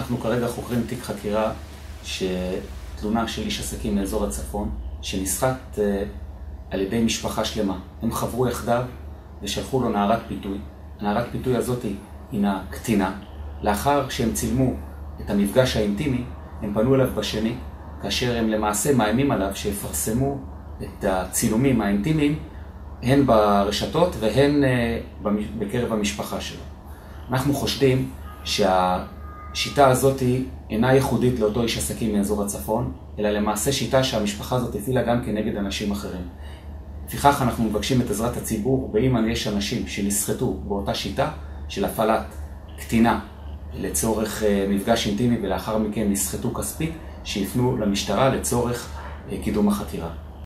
אנחנו כרגע חוקרים תיק חקירה שתלונה של איש עסקים מאזור הצפון, שנסחט על ידי משפחה שלמה. הם חברו יחדיו ושלחו לו נערת פיתוי. הנערת פיתוי הזאת הינה קטינה. לאחר שהם צילמו את המפגש האינטימי, הם פנו אליו בשני, כאשר הם למעשה מאיימים עליו שיפרסמו את הצילומים האינטימיים, הן ברשתות והן בקרב המשפחה שלו. אנחנו חושדים שהשיטה הזאת אינה ייחודית לאותו איש עסקים מאזור הצפון, אלא למעשה שיטה שהמשפחה הזאת הפעילה גם כנגד אנשים אחרים. לפיכך אנחנו מבקשים את עזרת הציבור, ואם יש אנשים שנסחטו באותה שיטה של הפעלת קטינה לצורך מפגש אינטימי ולאחר מכן נסחטו כספית, שיפנו למשטרה לצורך קידום החקירה.